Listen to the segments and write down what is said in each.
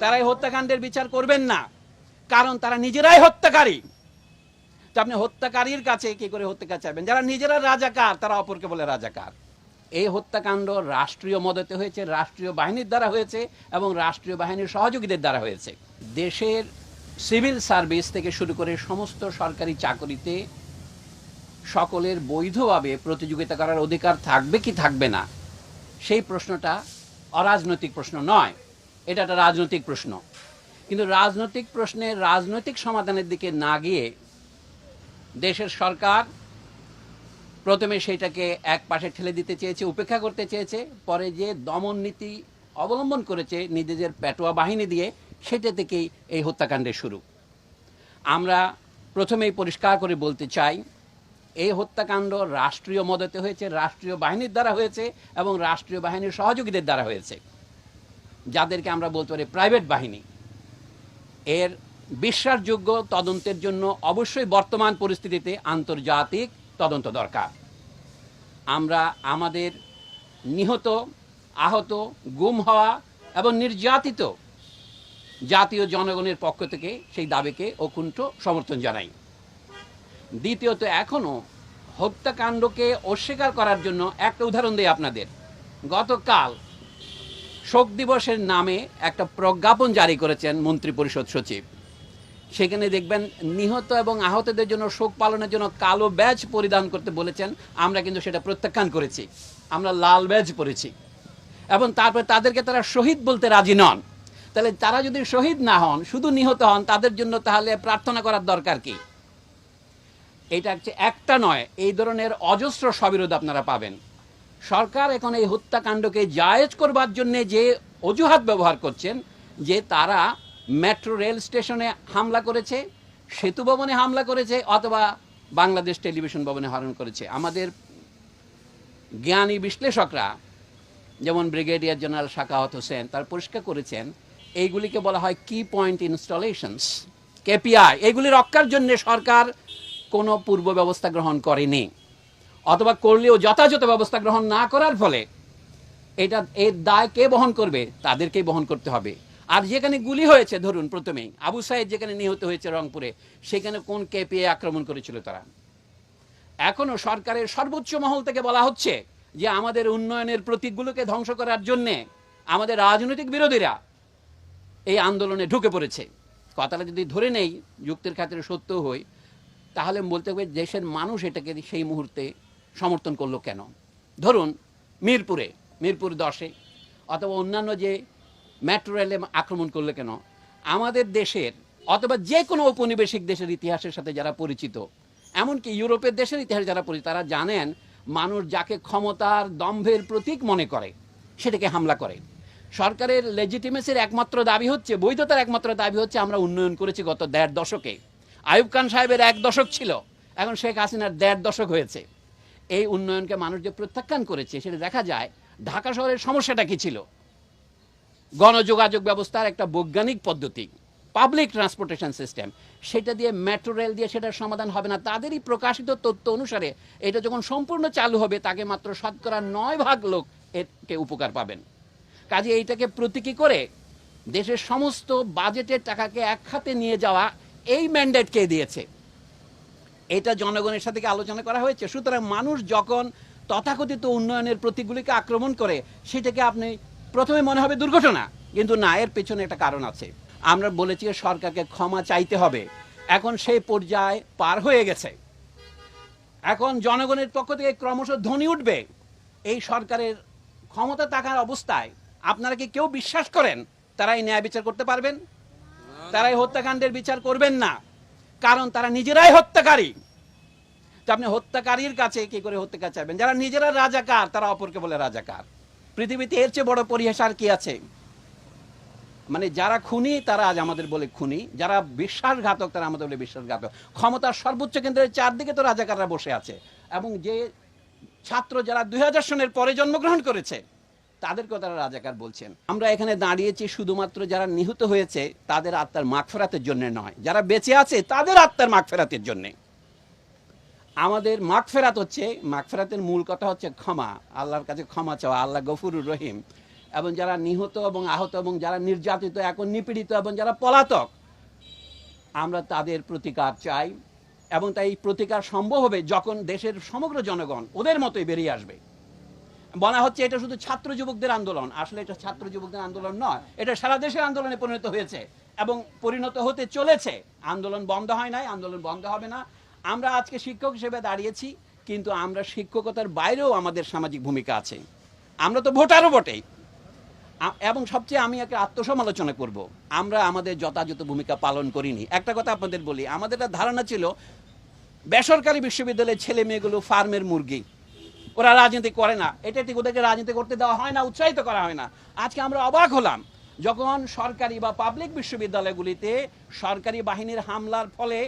তারা এই হত্যাকাণ্ডের বিচার করবেন না, কারণ তারা নিজেরাই হত্যাকারী। তো আপনি হত্যাকারীর কাছে কি করে হত্যাকার চাইবেন? যারা নিজেরা রাজাকার তারা অপরকে বলে রাজাকার। এই হত্যাকাণ্ড রাষ্ট্রীয় মদতে হয়েছে, রাষ্ট্রীয় বাহিনীর দ্বারা হয়েছে এবং রাষ্ট্রীয় বাহিনীর সহযোগীদের দ্বারা হয়েছে। দেশের সিভিল সার্ভিস থেকে শুরু করে সমস্ত সরকারি চাকরিতে সকলের বৈধভাবে প্রতিযোগিতা করার অধিকার থাকবে কি থাকবে না, সেই প্রশ্নটা অরাজনৈতিক প্রশ্ন নয়, এটা একটা রাজনৈতিক প্রশ্ন। কিন্তু রাজনৈতিক প্রশ্নের রাজনৈতিক সমাধানের দিকে না গিয়ে দেশের সরকার প্রথমে সেইটাকে এক পাশে ঠেলে দিতে চেয়েছে, উপেক্ষা করতে চেয়েছে, পরে যে দমন নীতি অবলম্বন করেছে নিজেদের পেটোয়া বাহিনী দিয়ে, সেটা থেকেই এই হত্যাকাণ্ডের শুরু। আমরা প্রথমেই পরিষ্কার করে বলতে চাই, এই হত্যাকাণ্ড রাষ্ট্রীয় মদতে হয়েছে, রাষ্ট্রীয় বাহিনীর দ্বারা হয়েছে এবং রাষ্ট্রীয় বাহিনীর সহযোগীদের দ্বারা হয়েছে, যাদেরকে আমরা বলতে পারি প্রাইভেট বাহিনী। এর বিশ্বাসযোগ্য তদন্তের জন্য অবশ্যই বর্তমান পরিস্থিতিতে আন্তর্জাতিক তদন্ত দরকার। আমরা আমাদের নিহত, আহত, গুম হওয়া এবং নির্যাতিত জাতীয় জনগণের পক্ষ থেকে সেই দাবিকে অকুণ্ঠ সমর্থন জানাই। দ্বিতীয়ত, এখনও হত্যাকাণ্ডকে অস্বীকার করার জন্য একটা উদাহরণ দিই আপনাদের। গতকাল শোক দিবসের নামে একটা প্রজ্ঞাপন জারি করেছেন মন্ত্রিপরিষদ সচিব। সেখানে দেখবেন নিহত এবং আহতদের জন্য শোক পালনের জন্য কালো ব্যাজ পরিধান করতে বলেছেন। আমরা কিন্তু সেটা প্রত্যাখ্যান করেছি, আমরা লাল ব্যাজ পরেছি। এবং তারপরে তাদেরকে তারা শহীদ বলতে রাজি নন। তাহলে তারা যদি শহীদ না হন, শুধু নিহত হন, তাদের জন্য তাহলে প্রার্থনা করার দরকার কি? এটা হচ্ছে একটা নয়, এই ধরনের অজস্র সবিরোধ আপনারা পাবেন। সরকার এখন এই হত্যাকাণ্ডকে জায়েজ করবার জন্য যে অজুহাত ব্যবহার করছেন, যে তারা মেট্রো রেল স্টেশনে হামলা করেছে, সেতু ভবনে হামলা করেছে, অথবা বাংলাদেশ টেলিভিশন ভবনে হামলা করেছে। আমাদের জ্ঞানী বিশ্লেষকরা, যেমন ব্রিগেডিয়ার জেনারেল শাকাওয়াত হোসেন, তার পরিষ্কার করেছেন এইগুলিকে বলা হয় কি পয়েন্ট ইনস্টলেশনস, কেপিআই। এগুলি রক্ষার জন্য সরকার কোনো পূর্ব ব্যবস্থা গ্রহণ করেনি, অথবা করলেও যথাযথ ব্যবস্থা গ্রহণ না করার ফলে এটা এর দায় কে বহন করবে? তাদেরকেই বহন করতে হবে। আর যেখানে গুলি হয়েছে, ধরুন প্রথমেই আবু সাইদ যেখানে নিহত হয়েছে রংপুরে, সেখানে কোন কেপিআই আক্রমণ করেছিল তারা? এখনো সরকারের সর্বোচ্চ মহল থেকে বলা হচ্ছে যে আমাদের উন্নয়নের প্রতীকগুলোকে ধ্বংস করার জন্যে আমাদের রাজনৈতিক বিরোধীরা এই আন্দোলনে ঢুকে পড়েছে। কথাটা যদি ধরে নেই, যুক্তির খাতিরে সত্য হই, তাহলে বলতে হবে দেশের মানুষ এটাকে সেই মুহূর্তে সমর্থন করলো কেন? ধরুন মিরপুর 10-এ অথবা অন্যান্য যে মেট্রো রেলে আক্রমণ করলে কেন? আমাদের দেশের অথবা যে কোনো ঔপনিবেশিক দেশের ইতিহাসের সাথে যারা পরিচিত, এমনকি ইউরোপের দেশের ইতিহাস যারা পরিচিত, তারা জানেন মানুষ যাকে ক্ষমতার দম্ভের প্রতীক মনে করে সেটাকে হামলা করে। সরকারের লেজিটিমেসির একমাত্র দাবি হচ্ছে, বৈধতার একমাত্র দাবি হচ্ছে আমরা উন্নয়ন করেছি গত 1.5 দশকে। আইয়ুব খান সাহেবের 1 দশক ছিল, এখন শেখ হাসিনার 1.5 দশক হয়েছে। এই উন্নয়নকে মানুষ যে প্রত্যাখ্যান করেছে, সেটা দেখা যায়। ঢাকা শহরের সমস্যাটা কি ছিল? গণযোগাযোগ ব্যবস্থার একটা বৈজ্ঞানিক পদ্ধতি, পাবলিক ট্রান্সপোর্টেশন সিস্টেম, সেটা দিয়ে মেট্রো রেল দিয়ে সেটার সমাধান হবে না। তাদেরই প্রকাশিত তথ্য অনুসারে এটা যখন সম্পূর্ণ চালু হবে, তাকে মাত্র 9% লোক এতে উপকার পাবেন। কাজে এইটাকে প্রতীকী করে দেশের সমস্ত বাজেটের টাকাকে এক খাতে নিয়ে যাওয়া, এই ম্যান্ডেট কে দিয়েছে? এটা জনগণের সাথে আলোচনা করা হয়েছে। সুতরাং মানুষ যখন তথাকথিত উন্নয়নের প্রতীকগুলিকে আক্রমণ করে, সেটাকে আপনি প্রথমে মনে হবে দুর্ঘটনা, কিন্তু না, এর পেছনে একটা কারণ আছে। আমরা বলেছি সরকারকে ক্ষমা চাইতে হবে, এখন সেই পর্যায়ে পার হয়ে গেছে। এখন জনগণের পক্ষ থেকে ক্রমশ ধ্বনি উঠবে, এই সরকারের ক্ষমতা থাকার অবস্থায় আপনারা কি কেউ বিশ্বাস করেন তারাই ন্যায় বিচার করতে পারবেন? তারাই হত্যাকাণ্ডের বিচার করবেন না, কারণ তারা নিজেরাই হত্যাকারী। তো আপনি হত্যাকারীর কাছে কি করে হত্যাকার চাইবেন? যারা নিজেরা রাজাকার তারা অপরকে বলে রাজাকার। পৃথিবীতে এর চেয়ে বড় পরিহাস আর কি আছে? মানে যারা খুনি তারা আজ আমাদের বলে খুনি, যারা বিশ্বাসঘাতক তারা আমাদের বলে বিশ্বাসঘাতক। ক্ষমতার সর্বোচ্চ কেন্দ্রের চারদিকে তো রাজাকাররা বসে আছে, এবং যে ছাত্র যারা 2000 সনের পরে জন্মগ্রহণ করেছে তাদেরকেও তারা রাজাকার বলছেন। আমরা এখানে দাঁড়িয়েছি শুধুমাত্র যারা নিহত হয়েছে তাদের আত্মার মাগফিরাতের জন্য নয়, যারা বেঁচে আছে তাদের আত্মার মাগফিরাতের জন্য। আমাদের মাগফিরাত হচ্ছে, মাগফিরাতের মূল কথা হচ্ছে ক্ষমা, আল্লাহর কাছে ক্ষমা চাওয়া। আল্লাহ গফুরুর রহিম, এবং যারা নিহত এবং আহত এবং যারা নির্যাতিত এখন নিপীড়িত এবং যারা পলাতক, আমরা তাদের প্রতিকার চাই। এবং তাই প্রতিকার সম্ভব হবে যখন দেশের সমগ্র জনগণ ওদের মতোই বেরিয়ে আসবে। বলা হচ্ছে এটা শুধু ছাত্র যুবকদের আন্দোলন, আসলে এটা ছাত্র যুবকদের আন্দোলন নয়, এটা সারা দেশের আন্দোলনে পরিণত হয়েছে এবং পরিণত হতে চলেছে। আন্দোলন বন্ধ হয় নাই, আন্দোলন বন্ধ হবে না। আমরা আজকে শিক্ষক হিসেবে দাঁড়িয়েছি, কিন্তু আমরা শিক্ষকতার বাইরেও আমাদের সামাজিক ভূমিকা আছে। আমরা তো ভোটারও বটে। এবং সবচেয়ে আমি একটা আত্মসমালোচনা করব, আমরা আমাদের যথাযথ ভূমিকা পালন করিনি। একটা কথা আপনাদের বলি, আমাদের একটা ধারণা ছিল বেসরকারি বিশ্ববিদ্যালয়ের ছেলে মেয়েগুলো ফার্মের মুরগি, ওরা রাজনীতি করে না, এটা ঠিক ওদেরকে রাজনীতি করতে দেওয়া হয় না, উৎসাহিত করা হয় না। আজকে আমরা অবাক হলাম যখন সরকারি বা পাবলিক বিশ্ববিদ্যালয়গুলিতে সরকারি বাহিনীর হামলার ফলে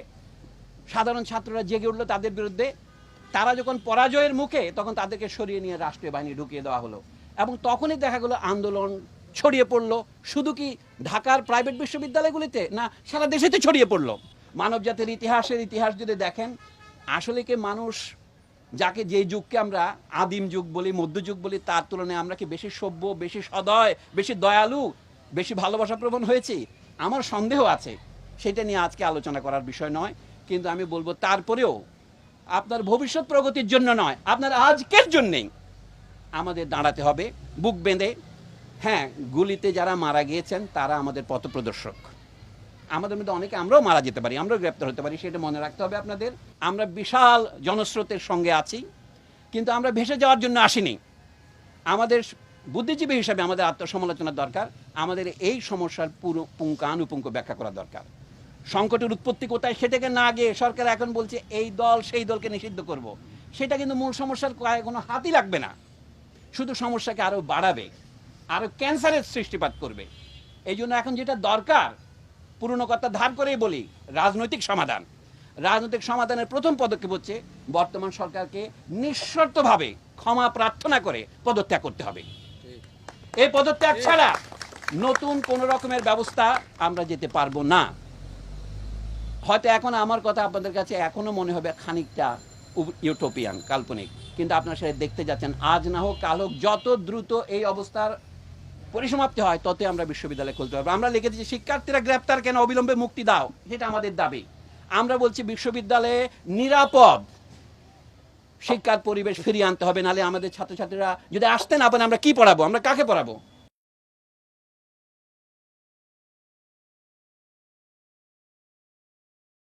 সাধারণ ছাত্ররা জেগে উঠলো তাদের বিরুদ্ধে। তারা যখন পরাজয়ের মুখে, তখন তাদেরকে সরিয়ে নিয়ে রাষ্ট্রীয় বাহিনী ঢুকিয়ে দেওয়া হলো। এবং তখনই দেখা গেল আন্দোলন ছড়িয়ে পড়লো। শুধু কি ঢাকার প্রাইভেট বিশ্ববিদ্যালয়গুলিতে না, সারা দেশেতে ছড়িয়ে পড়লো। মানব জাতির ইতিহাস যদি দেখেন, আসলে কি মানুষ যাকে যে যুগকে আমরা আদিম যুগ বলি, মধ্যযুগ বলি, তার তুলনায় আমরা কি বেশি সভ্য, বেশি সদয়, বেশি দয়ালু, বেশি ভালোবাসা প্রবণ হয়েছি? আমার সন্দেহ আছে। সেটা নিয়ে আজকে আলোচনা করার বিষয় নয়, কিন্তু আমি বলবো তারপরেও আপনার ভবিষ্যৎ প্রগতির জন্য নয়, আপনার আজকের জন্যেই আমাদের দাঁড়াতে হবে বুক বেঁধে। হ্যাঁ, গুলিতে যারা মারা গিয়েছেন তারা আমাদের পথপ্রদর্শক। আমাদের মধ্যে অনেকে আমরাও মারা যেতে পারি, আমরাও গ্রেপ্তার হতে পারি, সেটা মনে রাখতে হবে আপনাদের। আমরা বিশাল জনস্রোতের সঙ্গে আছি, কিন্তু আমরা ভেসে যাওয়ার জন্য আসিনি। আমাদের বুদ্ধিজীবী হিসাবে আমাদের আত্মসমালোচনা দরকার। আমাদের এই সমস্যার পুরো পুঙ্খানুপুঙ্খ ব্যাখ্যা করা দরকার। সংকটের উৎপত্তি কোথায় সেটাকে না গিয়ে সরকার এখন বলছে এই দল সেই দলকে নিষিদ্ধ করব। সেটা কিন্তু মূল সমস্যার কোনো হাতই লাগবে না, শুধু সমস্যাকে আরো বাড়াবে, আরো ক্যান্সারের সৃষ্টিপাত করবে। এই জন্য এখন যেটা দরকার, পুরনো কথা ধার করেই বলি, রাজনৈতিক সমাধান। রাজনৈতিক সমাধানের প্রথম পদক্ষেপ হচ্ছে বর্তমান সরকারকে নিঃশর্তভাবে ক্ষমা প্রার্থনা করে পদত্যাগ করতে হবে। এই পদত্যাগ ছাড়া নতুন কোন রকমের ব্যবস্থা আমরা যেতে পারবো না। হয়তো এখন আমার কথা আপনাদের কাছে এখনো মনে হবে খানিকটা ইউটোপিয়ান, কাল্পনিক, কিন্তু আপনারা সেটা দেখতে যাচ্ছেন। আজ না হোক কাল হোক, যত দ্রুত এই অবস্থার পরিসমাপ্তি হয় ততই আমরা বিশ্ববিদ্যালয় খুলতে পারবো। আমরা লিখে দিচ্ছি শিক্ষার্থীরা গ্রেপ্তার কেন, অবিলম্বে মুক্তি দাও, সেটা আমাদের দাবি। আমরা বলছি বিশ্ববিদ্যালয়ে নিরাপদ শিক্ষার পরিবেশ ফিরিয়ে আনতে হবে, নাহলে আমাদের ছাত্রছাত্রীরা যদি আসতে না পারে আমরা কি পড়াবো, আমরা কাকে পড়াবো?